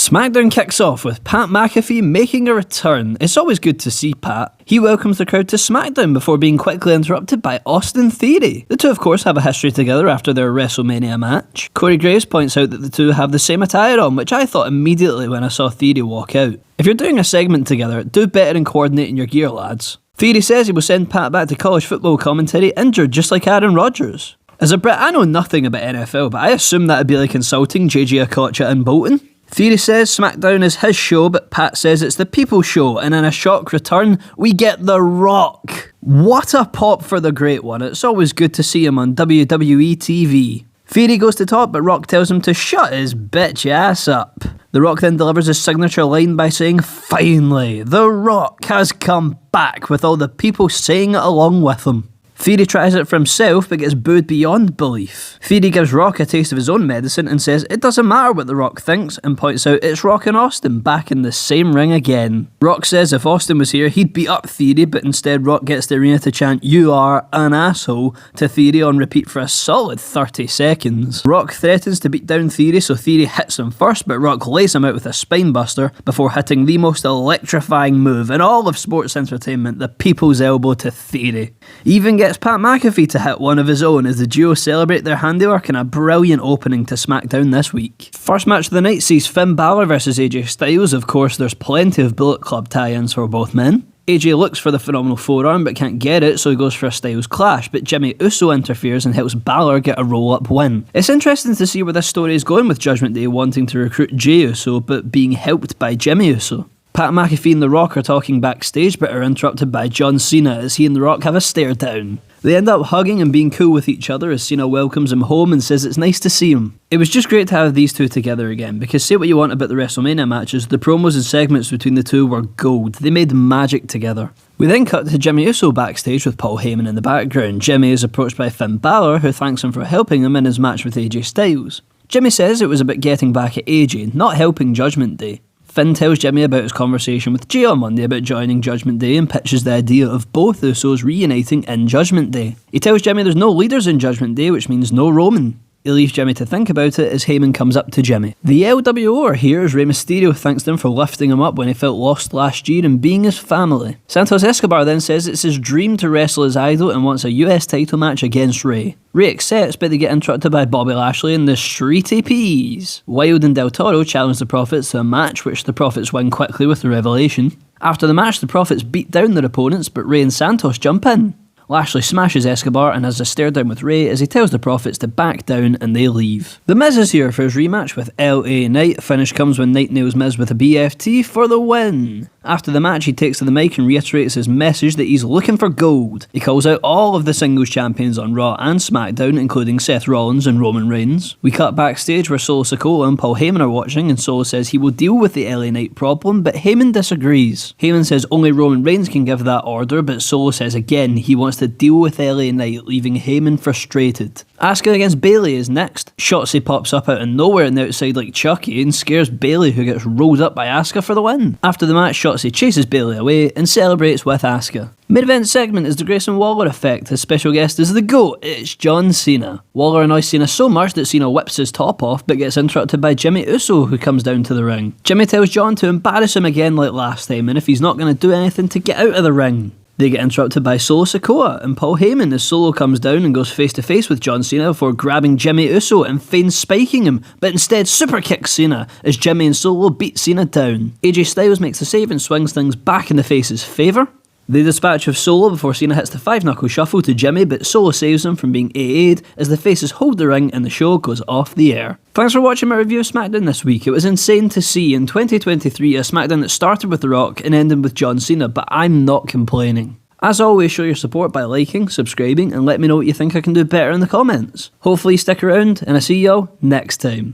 SmackDown kicks off with Pat McAfee making a return. It's always good to see Pat. He welcomes the crowd to SmackDown before being quickly interrupted by Austin Theory. The two of course have a history together after their WrestleMania match. Corey Graves points out that the two have the same attire on, which I thought immediately when I saw Theory walk out. If you're doing a segment together, do better in coordinating your gear, lads. Theory says he will send Pat back to college football commentary injured just like Aaron Rodgers. As a Brit, I know nothing about NFL, but I assume that'd be like insulting JJ Okocha and Bolton. Theory says SmackDown is his show, but Pat says it's the people's show, and in a shock return, we get The Rock. What a pop for the Great One. It's always good to see him on WWE TV. Theory goes to talk, but Rock tells him to shut his bitch ass up. The Rock then delivers his signature line by saying, "Finally, The Rock has come back," with all the people saying it along with him. Theory tries it for himself but gets booed beyond belief. Theory gives Rock a taste of his own medicine and says it doesn't matter what The Rock thinks, and points out it's Rock and Austin back in the same ring again. Rock says if Austin was here he'd beat up Theory, but instead Rock gets the arena to chant "You are an asshole" to Theory on repeat for a solid 30 seconds. Rock threatens to beat down Theory, so Theory hits him first, but Rock lays him out with a spinebuster before hitting the most electrifying move in all of sports entertainment, the people's elbow to Theory. He even gets Pat McAfee to hit one of his own as the duo celebrate their handiwork in a brilliant opening to SmackDown this week. First match of the night sees Finn Balor vs AJ Styles. Of course, there's plenty of Bullet Club tie-ins for both men. AJ looks for the phenomenal forearm but can't get it, so he goes for a Styles clash, but Jimmy Uso interferes and helps Balor get a roll-up win. It's interesting to see where this story is going with Judgment Day wanting to recruit Jey Uso but being helped by Jimmy Uso. Pat McAfee and The Rock are talking backstage but are interrupted by John Cena as he and The Rock have a stare down. They end up hugging and being cool with each other as Cena welcomes him home and says it's nice to see him. It was just great to have these two together again, because say what you want about the WrestleMania matches, the promos and segments between the two were gold. They made magic together. We then cut to Jimmy Uso backstage with Paul Heyman in the background. Jimmy is approached by Finn Balor, who thanks him for helping him in his match with AJ Styles. Jimmy says it was about getting back at AJ, not helping Judgment Day. Finn tells Jimmy about his conversation with Jey on Monday about joining Judgment Day and pitches the idea of both Usos reuniting in Judgment Day. He tells Jimmy there's no leaders in Judgment Day, which means no Roman. He leaves Jimmy to think about it as Heyman comes up to Jimmy. The LWO are here as Rey Mysterio thanks them for lifting him up when he felt lost last year and being his family. Santos Escobar then says it's his dream to wrestle his idol and wants a US title match against Rey. Rey accepts, but they get interrupted by Bobby Lashley and the Streety Peas. Wilde and Del Toro challenge the Profits to a match, which the Profits win quickly with the Revelation. After the match, the Profits beat down their opponents, but Rey and Santos jump in. Lashley smashes Escobar and has a stare down with Rey as he tells the Profits to back down and they leave. The Miz is here for his rematch with LA Knight. Finish comes when Knight nails Miz with a BFT for the win. After the match, he takes to the mic and reiterates his message that he's looking for gold. He calls out all of the singles champions on Raw and SmackDown, including Seth Rollins and Roman Reigns. We cut backstage where Solo Sikoa and Paul Heyman are watching, and Solo says he will deal with the LA Knight problem, but Heyman disagrees. Heyman says only Roman Reigns can give that order, but Solo says again he wants to deal with LA Knight, leaving Heyman frustrated. Asuka against Bayley is next. Shotzi pops up out of nowhere on the outside like Chucky and scares Bayley, who gets rolled up by Asuka for the win. After the match, Shotzi chases Bayley away and celebrates with Asuka. Mid event segment is the Grayson Waller Effect. His special guest is the GOAT, it's John Cena. Waller annoys Cena so much that Cena whips his top off but gets interrupted by Jimmy Uso, who comes down to the ring. Jimmy tells John to embarrass him again like last time, and if he's not going to do anything to get out of the ring. They get interrupted by Solo Sikoa and Paul Heyman as Solo comes down and goes face to face with John Cena before grabbing Jimmy Uso and feigns spiking him, but instead super kicks Cena as Jimmy and Solo beat Cena down. AJ Styles makes a save and swings things back in the Face's favour. They dispatch of Solo before Cena hits the 5-knuckle shuffle to Jimmy, but Solo saves him from being AA'd as the Faces hold the ring and the show goes off the air. Thanks for watching my review of SmackDown this week. It was insane to see in 2023 a SmackDown that started with The Rock and ended with John Cena, but I'm not complaining. As always, show your support by liking, subscribing, and let me know what you think I can do better in the comments. Hopefully you stick around, and I'll see y'all next time.